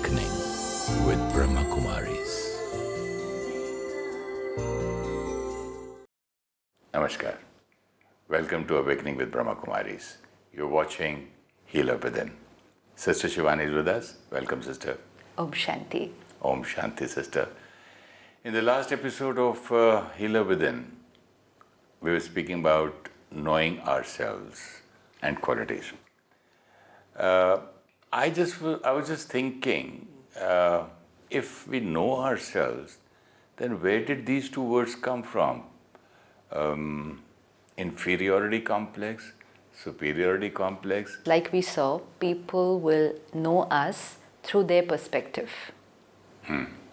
Awakening with Brahma Kumaris. Namaskar. Welcome to Awakening with Brahma Kumaris. You're watching Healer Within. Sister Shivani is with us. Welcome, sister. Om Shanti. Om Shanti, sister. In the last episode of Healer Within, we were speaking about knowing ourselves and qualities. I was just thinking, if we know ourselves, then where did these two words come from? Inferiority complex, superiority complex. Like we saw, people will know us through their perspective.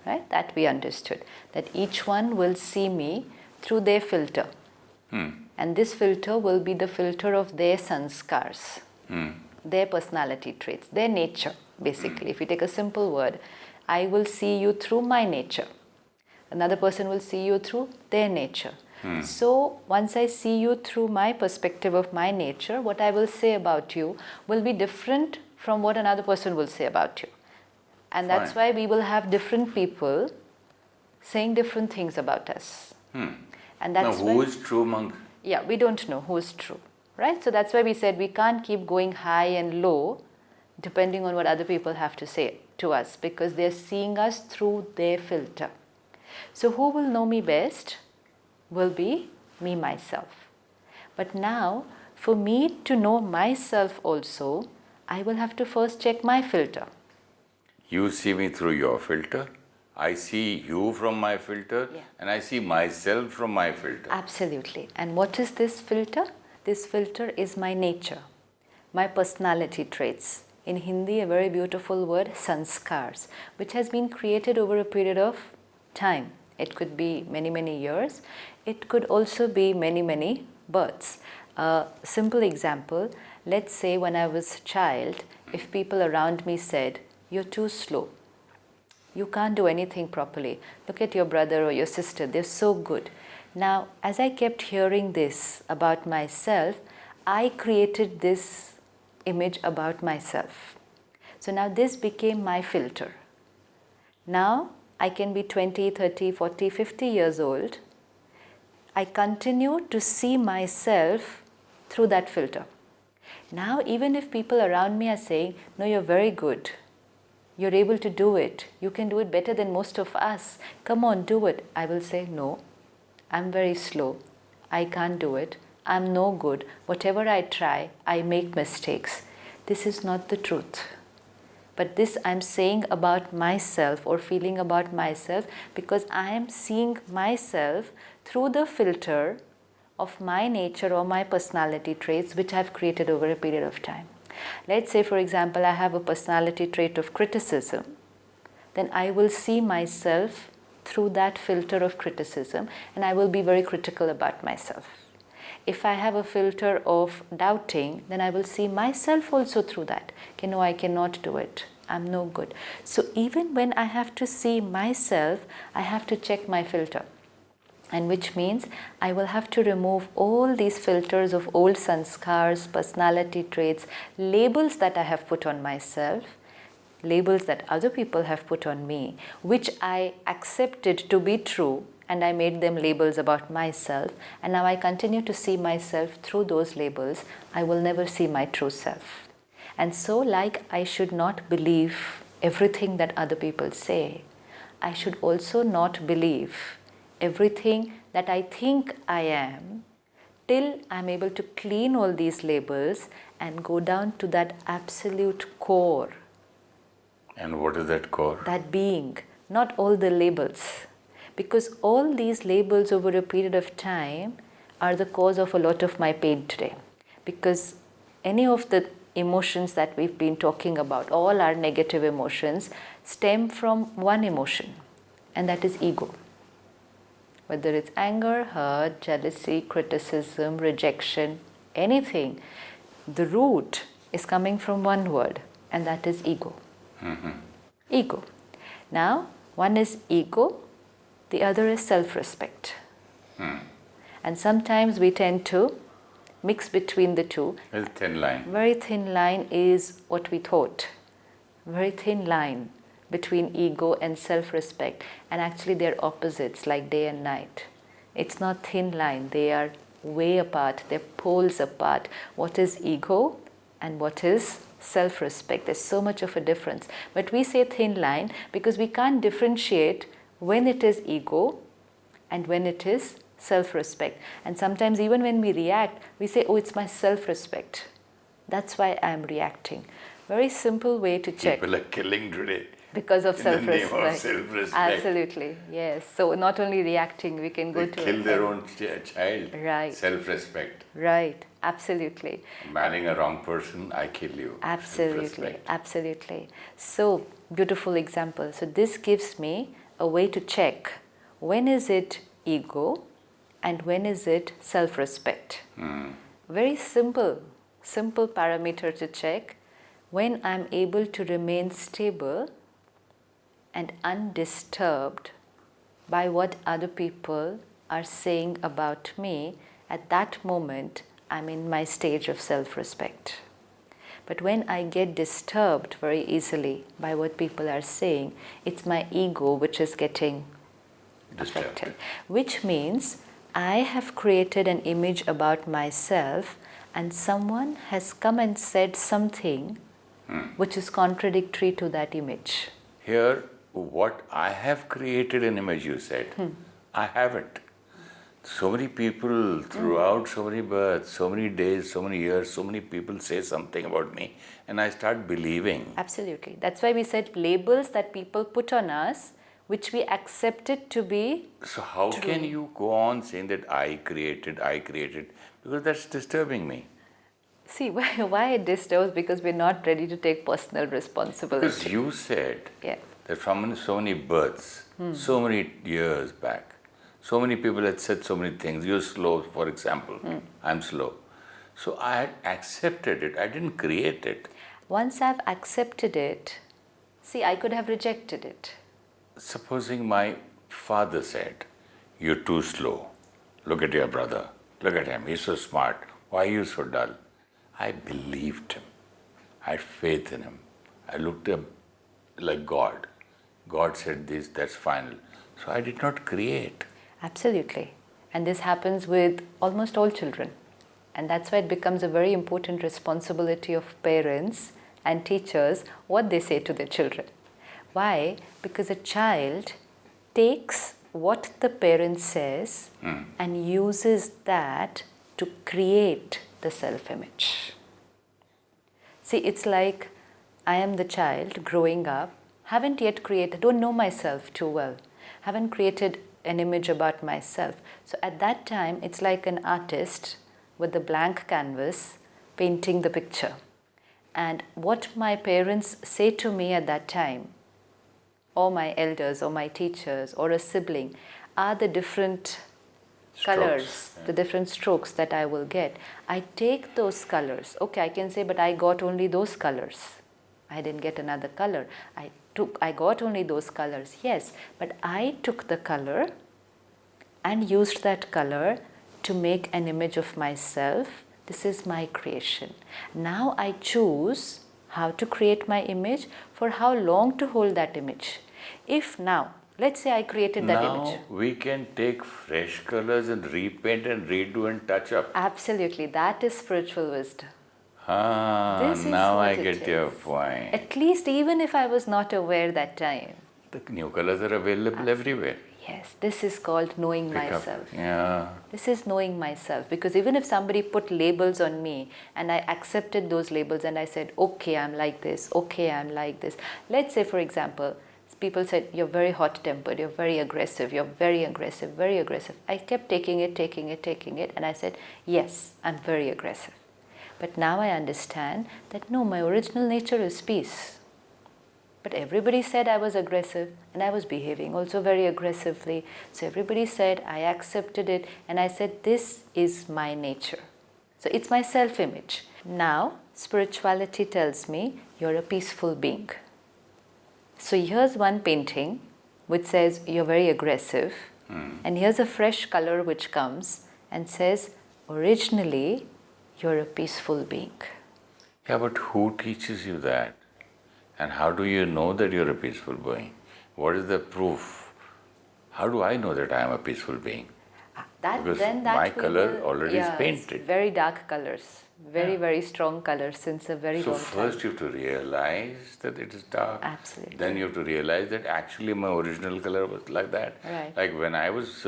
Right? That we understood. That each one will see me through their filter. And this filter will be the filter of their sanskars, their personality traits, their nature, basically. If you take a simple word, I will see you through my nature. Another person will see you through their nature. So once I see you through my perspective of my nature, what I will say about you will be different from what another person will say about you. And that's why we will have different people saying different things about us. And that's now, who is true monk? Yeah, we don't know who is true, right? So that's why we said we can't keep going high and low depending on what other people have to say to us, because they're seeing us through their filter. So who will know me best will be me, myself. But now, for me to know myself also, I will have to first check my filter. You see me through your filter, I see you from my filter, and I see myself from my filter. Absolutely. And what is this filter? This filter is my nature, my personality traits. In Hindi, a very beautiful word, sanskars, which has been created over a period of time. It could be many, many years. It could also be many, many births. A simple example, let's say when I was a child, if people around me said, "You're too slow. You can't do anything properly. Look at your brother or your sister, they're so good." Now, as I kept hearing this about myself, I created this image about myself. So now this became my filter. Now, I can be 20, 30, 40, 50 years old. I continue to see myself through that filter. Now, even if people around me are saying, "No, you're very good. You're able to do it. You can do it better than most of us. Come on, do it." I will say, "No, I'm very slow. I can't do it. I'm no good. Whatever I try, I make mistakes." This is not the truth. But this I'm saying about myself or feeling about myself because I am seeing myself through the filter of my nature or my personality traits which I've created over a period of time. Let's say, for example, I have a personality trait of criticism. Then I will see myself through that filter of criticism and I will be very critical about myself. If I have a filter of doubting, then I will see myself also through that. Okay, no, I cannot do it. I'm no good. So even when I have to see myself, I have to check my filter. And which means I will have to remove all these filters of old sanskars, personality traits, labels that I have put on myself, labels that other people have put on me, which I accepted to be true, and I made them labels about myself, and now I continue to see myself through those labels. I will never see my true self. And so, like I should not believe everything that other people say, I should also not believe everything that I think I am, till I'm able to clean all these labels and go down to that absolute core. And what is that core? That being, not all the labels. Because all these labels over a period of time are the cause of a lot of my pain today. Because any of the emotions that we've been talking about, all our negative emotions, stem from one emotion, and that is ego. Whether it's anger, hurt, jealousy, criticism, rejection, anything, the root is coming from one word, and that is ego. Ego. Now, one is ego, the other is self-respect. And sometimes we tend to mix between the two. Very thin line. Very thin line is what we thought. Very thin line. between ego and self-respect, and actually they're opposites like day and night. It's not thin line, they are way apart, they're poles apart. What is ego and what is self-respect? There's so much of a difference. But we say thin line because we can't differentiate when it is ego and when it is self-respect. And sometimes even when we react, we say, oh, it's my self-respect. That's why I'm reacting. Very simple way to check. People are killing today. Because of self-respect. In the name of self-respect. Absolutely, yes. So not only reacting, we can go to... They kill their own child. Right. Self-respect. Right, absolutely. Marrying a wrong person, I kill you. Absolutely, absolutely. So, beautiful example. So this gives me a way to check when is it ego and when is it self-respect. Very simple parameter to check. When I'm able to remain stable and undisturbed by what other people are saying about me, at that moment I'm in my stage of self-respect. But when I get disturbed very easily by what people are saying, it's my ego which is getting affected. Which means I have created an image about myself and someone has come and said something which is contradictory to that image. Here, what I have created an image, you said. I haven't. So many people throughout so many births, so many days, so many years, so many people say something about me and I start believing. Absolutely. That's why we said labels that people put on us, which we accepted to be So how true. can you go on saying that I created, because that's disturbing me. See, why it disturbs? Because we're not ready to take personal responsibility. Because you said Yeah. that from so many births, so many years back, so many people had said so many things. You're slow, for example. I'm slow. So I had accepted it. I didn't create it. Once I've accepted it, see, I could have rejected it. Supposing my father said, you're too slow. Look at your brother. Look at him. He's so smart. Why are you so dull? I believed him. I had faith in him. I looked at him like God. God said this, that's final. So I did not create. Absolutely. And this happens with almost all children. And that's why it becomes a very important responsibility of parents and teachers what they say to their children. Why? Because a child takes what the parent says and uses that to create the self-image. See, it's like I am the child growing up, haven't yet created, don't know myself too well, haven't created an image about myself. So at that time, it's like an artist with a blank canvas painting the picture. And what my parents say to me at that time, or my elders or my teachers or a sibling, are the different colors, the different strokes that I will get. I take those colors. Okay, I can say, but I got only those colors. I didn't get another color. I got only those colors. Yes, but I took the color and used that color to make an image of myself. This is my creation. Now I choose how to create my image, for how long to hold that image. If now, let's say I created that image. Now we can take fresh colors and repaint and redo and touch up. Absolutely, that is spiritual wisdom. Now I get your point. At least even if I was not aware that time. The new colors are available everywhere. Yes, this is called knowing Pick myself. Up. Yeah. This is knowing myself, because even if somebody put labels on me and I accepted those labels and I said, okay, I'm like this, okay, I'm like this. Let's say, for example, people said, you're very hot-tempered, you're very aggressive, you're very aggressive, very aggressive. I kept taking it, and I said, yes, I'm very aggressive. But now I understand that no, my original nature is peace. But everybody said I was aggressive and I was behaving also very aggressively. So everybody said, I accepted it, and I said, this is my nature. So it's my self-image. Now, spirituality tells me you're a peaceful being. So here's one painting which says you're very aggressive, and here's a fresh color which comes and says, originally, you're a peaceful being. Yeah, but who teaches you that? And how do you know that you're a peaceful being? What is the proof? How do I know that I am a peaceful being? Because my color already is painted. Very dark colors, very strong colors since a very long time. So first you have to realize that it is dark. Absolutely. Then you have to realize that actually my original color was like that. Right. Like when I was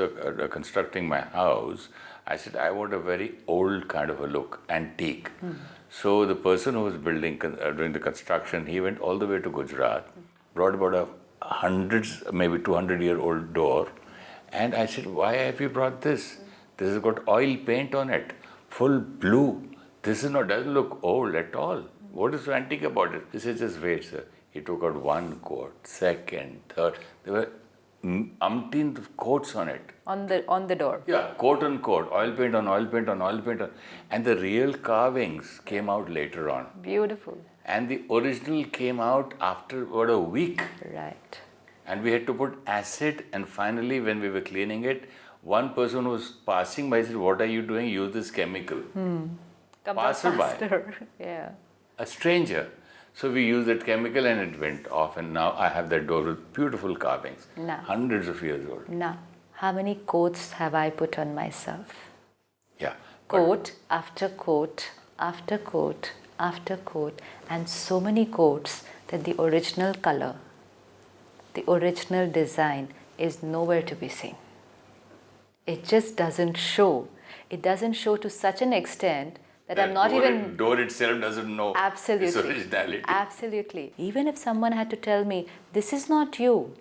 constructing my house, I said I want a very old kind of a look, antique. So the person who was building, doing the construction, he went all the way to Gujarat, brought about a hundreds, maybe 200-year-old door. And I said, why have you brought this? This has got oil paint on it, full blue. This doesn't look old at all. What is so antique about it? He said, just wait, sir. He took out one coat, second, third. There were umpteen coats on it. On the door. Yeah, coat on coat, oil paint on oil paint on oil paint on. And the real carvings came out later on. Beautiful. And the original came out after about a week. Right. And we had to put acid, and finally when we were cleaning it, one person was passing by said, what are you doing? Use this chemical. Passerby. Yeah. A stranger. So we used that chemical and it went off, and now I have that door with beautiful carvings. Hundreds of years old. Now, how many coats have I put on myself? Yeah. Coat after coat after coat after coat, and so many coats that the original color, the original design is nowhere to be seen. It just doesn't show. It doesn't show to such an extent that I'm not even... door itself doesn't know Absolutely. its originality. Absolutely. Even if someone had to tell me, this is not you,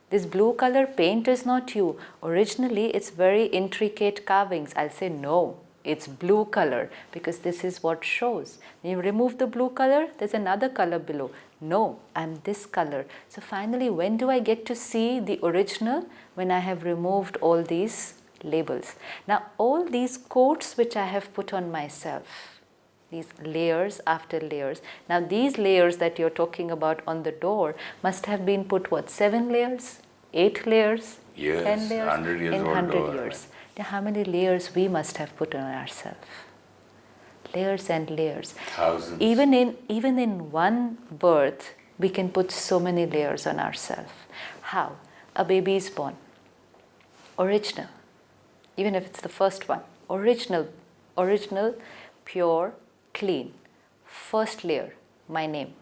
this blue color paint is not you, originally it's very intricate carvings, I'll say no. It's blue color because this is what shows. You remove the blue color, there's another color below. No, I'm this color. So finally, when do I get to see the original? When I have removed all these labels. Now, all these coats which I have put on myself, these layers after layers. Now, these layers that you're talking about on the door must have been put, what, 7 layers? 8 layers? Yes, 10 layers? 100 years in old 100 door. years. Now, how many layers we must have put on ourselves? Layers and layers. Thousands. Even in one birth, we can put so many layers on ourselves. How? A baby is born. Original. Even if it's the first one. Original, pure, clean. First layer, my name.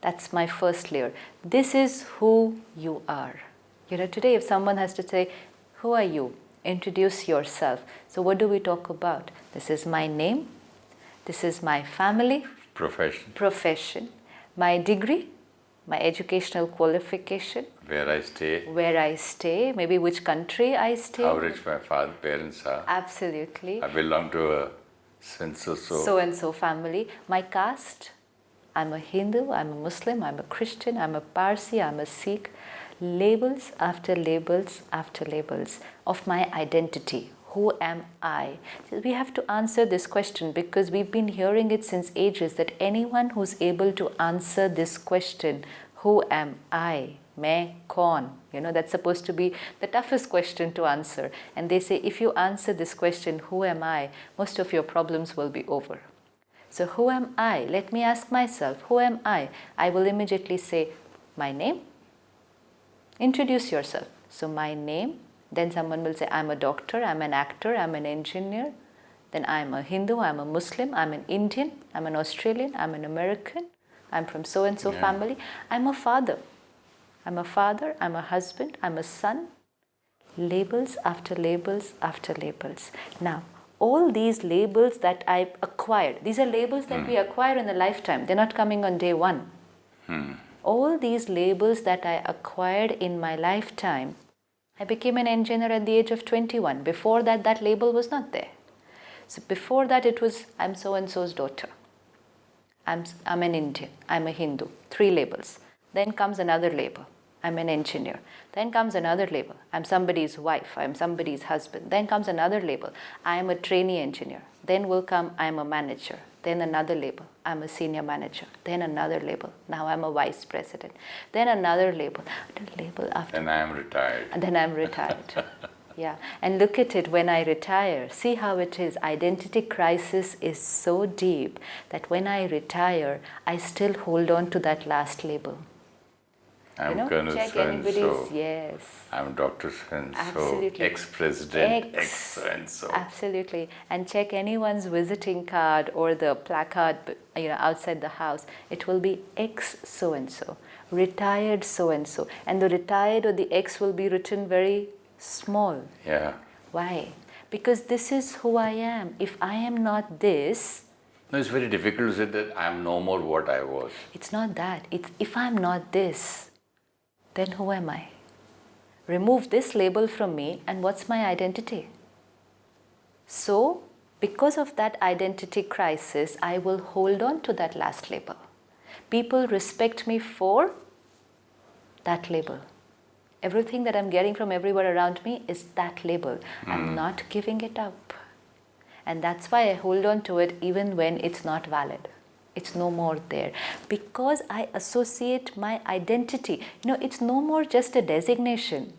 That's my first layer. This is who you are. You know, today if someone has to say, who are you? Introduce yourself. So what do we talk about? This is my name. This is my family. Profession. My degree. My educational qualification. Where I stay. Maybe which country I stay. How rich my parents are. Absolutely. I belong to a so-and-so family. My caste. I'm a Hindu, I'm a Muslim, I'm a Christian, I'm a Parsi, I'm a Sikh. Labels after labels after labels of my identity. Who am I? We have to answer this question because we've been hearing it since ages that anyone who's able to answer this question, who am I? Main kaun? You know, that's supposed to be the toughest question to answer. And they say if you answer this question, who am I? Most of your problems will be over. So who am I? Let me ask myself, who am I? I will immediately say, my name. Introduce yourself. So my name, then someone will say, I'm a doctor, I'm an actor, I'm an engineer. Then I'm a Hindu, I'm a Muslim, I'm an Indian, I'm an Australian, I'm an American, I'm from so-and-so family. I'm a father. I'm a father, I'm a husband, I'm a son. Labels after labels after labels. Now, all these labels that I acquired, these are labels that we acquire in a lifetime. They're not coming on day one. All these labels that I acquired in my lifetime, I became an engineer at the age of 21. Before that, that label was not there. So before that, it was, I'm so-and-so's daughter. I'm an Indian. I'm a Hindu. 3 labels. Then comes another label. I'm an engineer. Then comes another label. I'm somebody's wife. I'm somebody's husband. Then comes another label. I'm a trainee engineer. Then will come, I'm a manager. Then another label. I'm a senior manager. Then another label. Now I'm a vice president. Then another label. Label after. Then I am retired. And then I'm retired. Yeah, and look at it when I retire. See how it is. Identity crisis is so deep that when I retire, I still hold on to that last label. I'm Colonel check so-and-so. Yes. I'm Dr. so-and-so, Absolutely. ex-president, ex-so-and-so. Absolutely. And check anyone's visiting card or the placard outside the house. It will be ex-so-and-so, retired so-and-so. And the retired or the ex will be written very small. Yeah. Why? Because this is who I am. If I am not this... No, it's very difficult to say that I'm no more what I was. It's not that. It's if I'm not this, then who am I? Remove this label from me and what's my identity? So, because of that identity crisis, I will hold on to that last label. People respect me for that label. Everything that I'm getting from everywhere around me is that label. I'm not giving it up. And that's why I hold on to it even when it's not valid. It's no more there. Because I associate my identity. It's no more just a designation.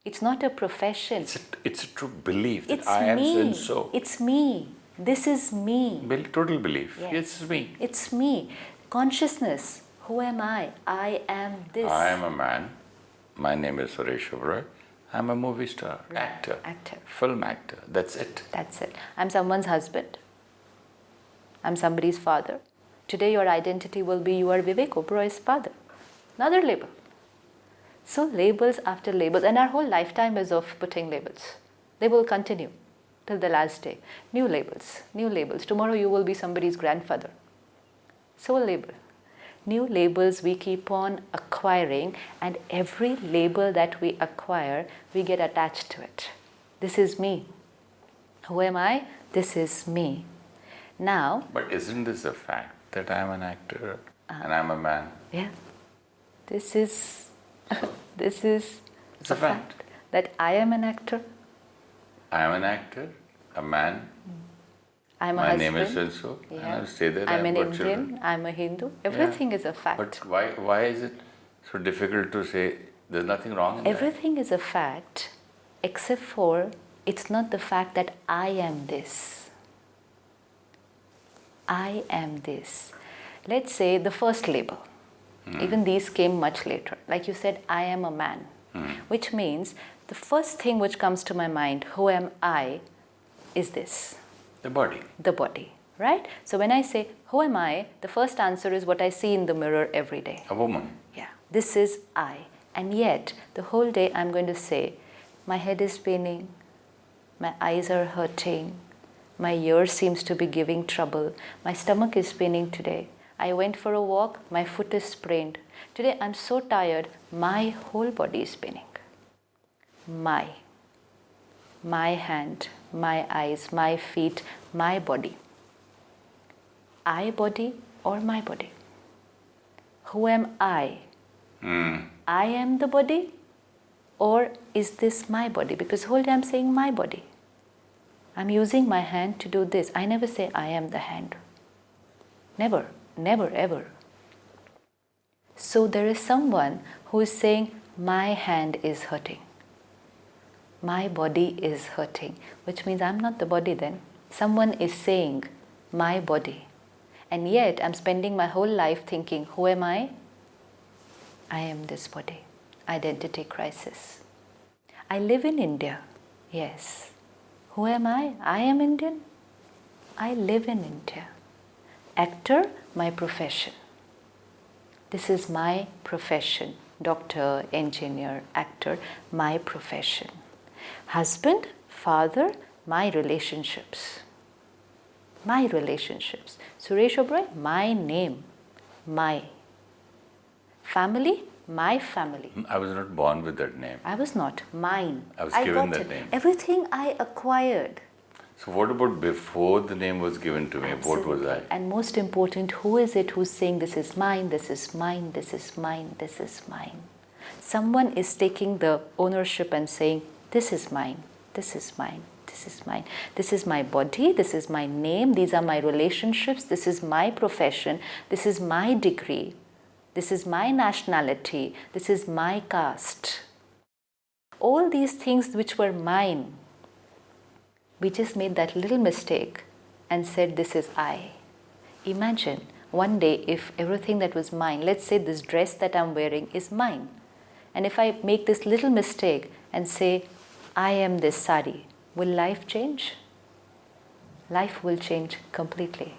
It's not a profession. It's a true belief that It's I am me. so-and-so. It's me. This is me. Total belief. Yes. It's me. It's me. Consciousness. Who am I? I am this. I am a man. My name is Suresh Oberaio. I'm a movie star, actor, film actor. That's it. That's it. I'm someone's husband. I'm somebody's father. Today your identity will be you are Vivek Oberoi's father. Another label. So labels after labels, and our whole lifetime is of putting labels. They will continue till the last day. New labels, new labels. Tomorrow you will be somebody's grandfather. So a label. New labels we keep on acquiring, and every label that we acquire, we get attached to it. This is me. Who am I? This is me. Now... But isn't this a fact that I'm an actor and I'm a man? Yeah. This is It's a fact. That I am an actor. I am an actor, a man. I'm a My husband. name is so-and-so, and I'll stay there. I'm an got Indian, children. I'm a Hindu. Everything is a fact. But why is it so difficult to say there's nothing wrong in Everything is a fact, except for it's not the fact that I am this. I am this. Let's say the first label. Even these came much later. Like you said, I am a man. Which means the first thing which comes to my mind, who am I, is this. The body. The body, right? So when I say, who am I? The first answer is what I see in the mirror every day. A woman. Yeah, this is I. And yet, the whole day I'm going to say, my head is paining, my eyes are hurting, my ear seems to be giving trouble, my stomach is paining today. I went for a walk, my foot is sprained. Today I'm so tired, my whole body is paining. My hand, my eyes, my feet, my body. I body or my body? Who am I? I am the body, or is this my body? Because whole day I'm saying my body. I'm using my hand to do this. I never say I am the hand. Never, never, ever. So there is someone who is saying my hand is hurting. My body is hurting, which means I'm not the body then. Someone is saying my body. And yet I'm spending my whole life thinking, who am I? I am this body. Identity crisis. I live in India. Yes. Who am I? I am Indian. I live in India. Actor, my profession. This is my profession. Doctor, engineer, actor, my profession. Husband, father, my relationships. My relationships. Suresh Oberaio, my name. My. Family, my family. I was not born with that name. I was not. Mine. I was given that name. Everything I acquired. So what about before the name was given to me? Absolutely. What was I? And most important, who is it who's saying this is mine, this is mine, this is mine, this is mine? Someone is taking the ownership and saying, this is mine, this is mine, this is mine. This is my body, this is my name, these are my relationships, this is my profession, this is my degree, this is my nationality, this is my caste. All these things which were mine, we just made that little mistake and said, this is I. Imagine one day if everything that was mine, let's say this dress that I'm wearing is mine. And if I make this little mistake and say, I am this sari, will life change? Life will change completely.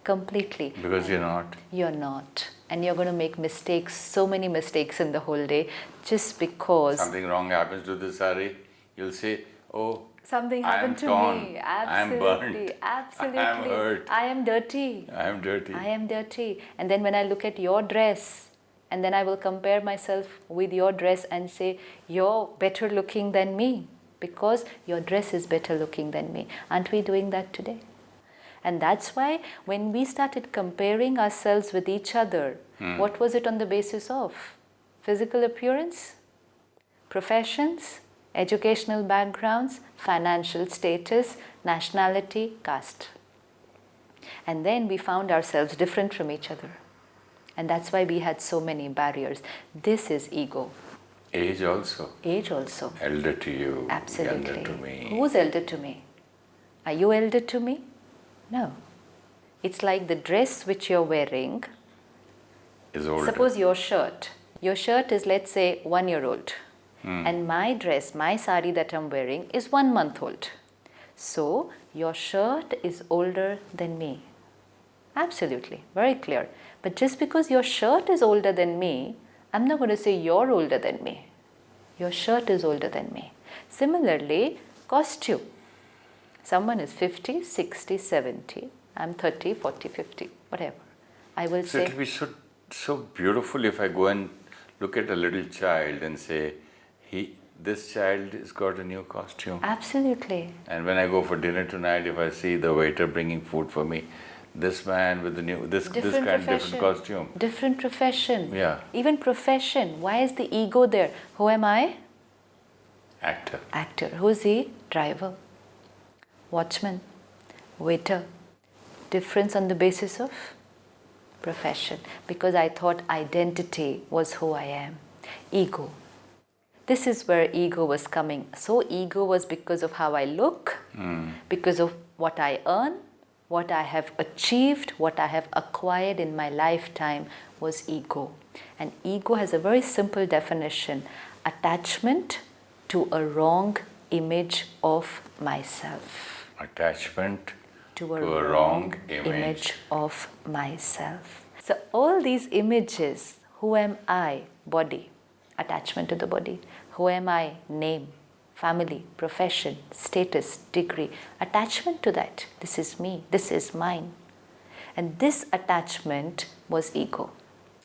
Completely. Because you're not. You're not. And you're going to make mistakes, so many mistakes in the whole day, just because Something wrong happens to this sari, you'll say, oh, something I am happened to torn. me. I am Absolutely. burnt. Absolutely. I am hurt. I am dirty. I am dirty. I am dirty. And then when I look at your dress, and then I will compare myself with your dress and say, you're better looking than me because your dress is better looking than me. Aren't we doing that today? And that's why when we started comparing ourselves with each other, what was it on the basis of? Physical appearance, professions, educational backgrounds, financial status, nationality, caste. And then we found ourselves different from each other. And that's why we had so many barriers. This is ego. Age also. Age also. Elder to you. Absolutely. Younger to me. Who's elder to me? Are you elder to me? No. It's like the dress which you're wearing. Is older. Suppose your shirt. Your shirt is, let's say, 1 year old. And my dress, my sari that I'm wearing is 1 month old. So your shirt is older than me. Absolutely. Very clear. But just because your shirt is older than me, I'm not going to say you're older than me. Your shirt is older than me. Similarly, costume. Someone is 50, 60, 70. I'm 30, 40, 50, whatever. I will So say... it will be so beautiful if I go and look at a little child and say, this child has got a new costume. Absolutely. And when I go for dinner tonight, if I see the waiter bringing food for me, this man with the new, this kind of different costume. Different profession. Yeah. Even profession. Why is the ego there? Who am I? Actor. Actor. Who's he? Driver. Watchman. Waiter. Difference on the basis of profession. Because I thought identity was who I am. Ego. This is where ego was coming. So ego was because of how I look, because of what I earn, what I have achieved, what I have acquired in my lifetime was ego. And ego has a very simple definition: attachment to a wrong image of myself. Attachment To a wrong image of myself. So all these images, who am I? Body. Attachment to the body. Who am I? Name, family, profession, status, degree. Attachment to that. This is me. This is mine. And this attachment was ego.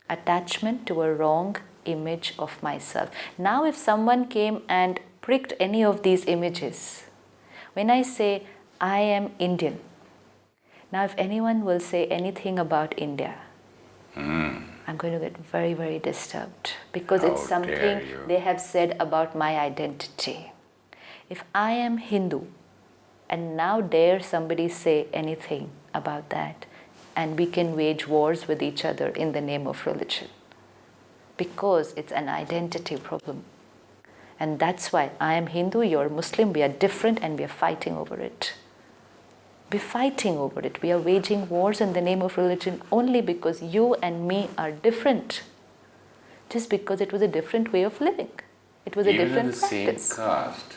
Attachment to a wrong image of myself. Now if someone came and pricked any of these images, when I say I am Indian, now if anyone will say anything about India, I'm going to get very, very disturbed because it's something they have said about my identity. If I am Hindu and now dare somebody say anything about that, and we can wage wars with each other in the name of religion because it's an identity problem. And that's why I am Hindu, you're Muslim, we are different and we are fighting over it. Be fighting over it. We are waging wars in the name of religion only because you and me are different. Just because it was a different way of living. It was a different practice. Even in the same caste,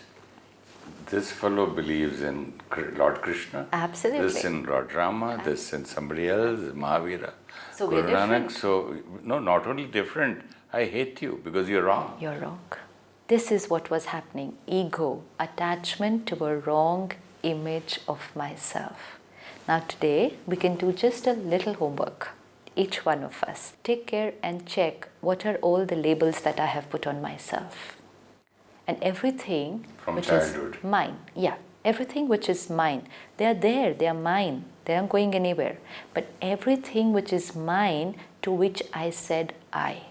this fellow believes in Lord Krishna. Absolutely. This in Lord Rama, this in somebody else, Mahavira, So Guru we're different. Nanak. So, no, not only different, I hate you because you're wrong. You're wrong. This is what was happening. Ego, attachment to a wrong image of myself. Now today we can do just a little homework. Each one of us. Take care and check what are all the labels that I have put on myself. And everything From which childhood. is mine. Yeah. Everything which is mine. They are there. They are mine. They aren't going anywhere. But everything which is mine to which I said I.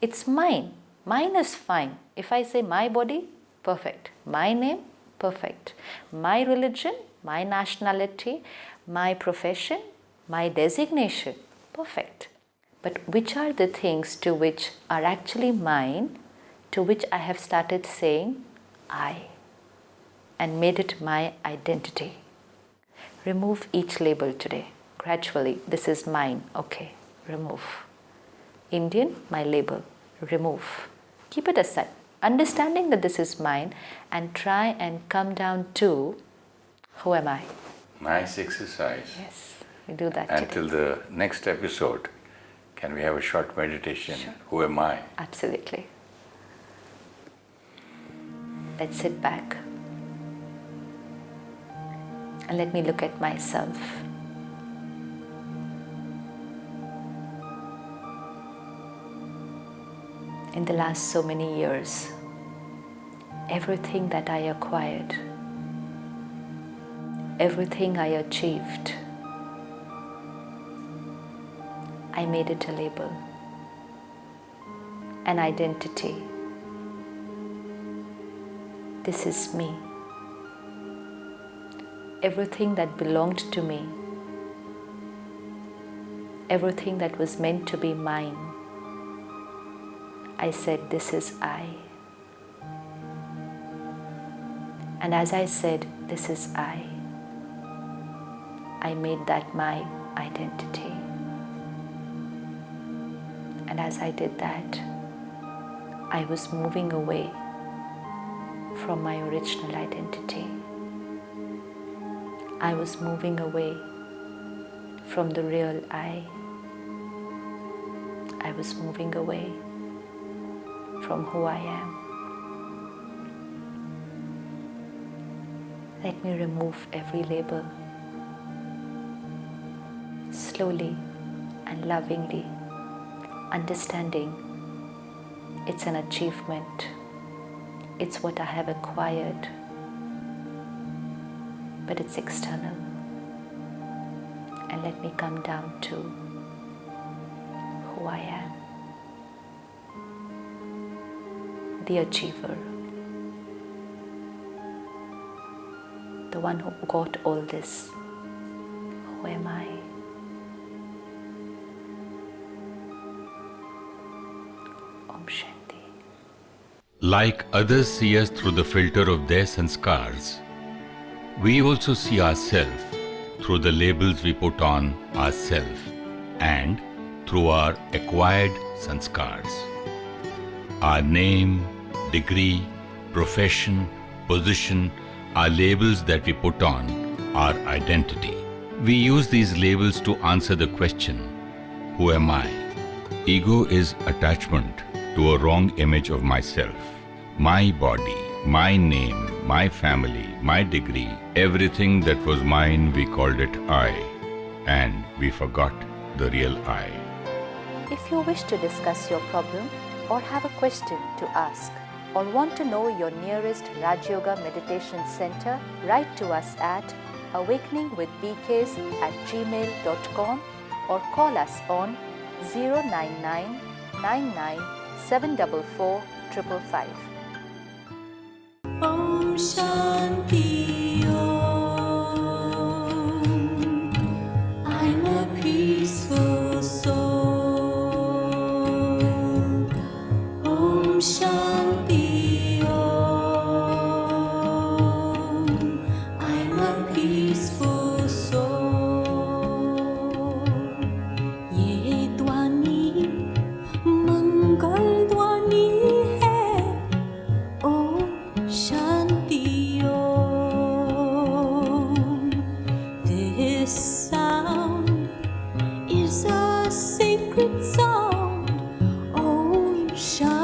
It's mine. Mine is fine. If I say my body, perfect. My name, perfect. My religion, my nationality, my profession, my designation, perfect. But which are the things to which are actually mine, to which I have started saying I and made it my identity. Remove each label today. Gradually, this is mine. Okay, remove. Indian, my label. Remove. Keep it aside. Understanding that this is mine and try and come down to who am I? Nice exercise. Yes, we do that Until today. the next episode, can we have a short meditation? Sure. Who am I? Absolutely. Let's sit back and let me look at myself. In the last so many years, everything that I acquired, everything I achieved, I made it a label, an identity. This is me. Everything that belonged to me, everything that was meant to be mine, I said, this is I. And as I said, this is I made that my identity. And as I did that, I was moving away from my original identity. I was moving away from the real I. I was moving away from who I am. Let me remove every label, slowly and lovingly, understanding it's an achievement, it's what I have acquired, but it's external. And let me come down to who I am. The achiever, the one who got all this. Who am I? Om Shanti. Like others see us through the filter of their sanskars, we also see ourselves through the labels we put on ourselves and through our acquired sanskars. Our name, degree, profession, position are labels that we put on our identity. We use these labels to answer the question, who am I? Ego is attachment to a wrong image of myself. My body, my name, my family, my degree, everything that was mine, we called it I, and we forgot the real I. If you wish to discuss your problem or have a question to ask or want to know your nearest Rajyoga meditation center, write to us at awakeningwithbks@gmail.com or call us on 099 99 744 555. Om Shanti Om. I'm a peaceful soul. Om Shanti Om. I'm a peaceful soul. Ye Dwani Mangal Dwani hai. Om Shanti Om. This sound is a sacred sound. Om Shanti.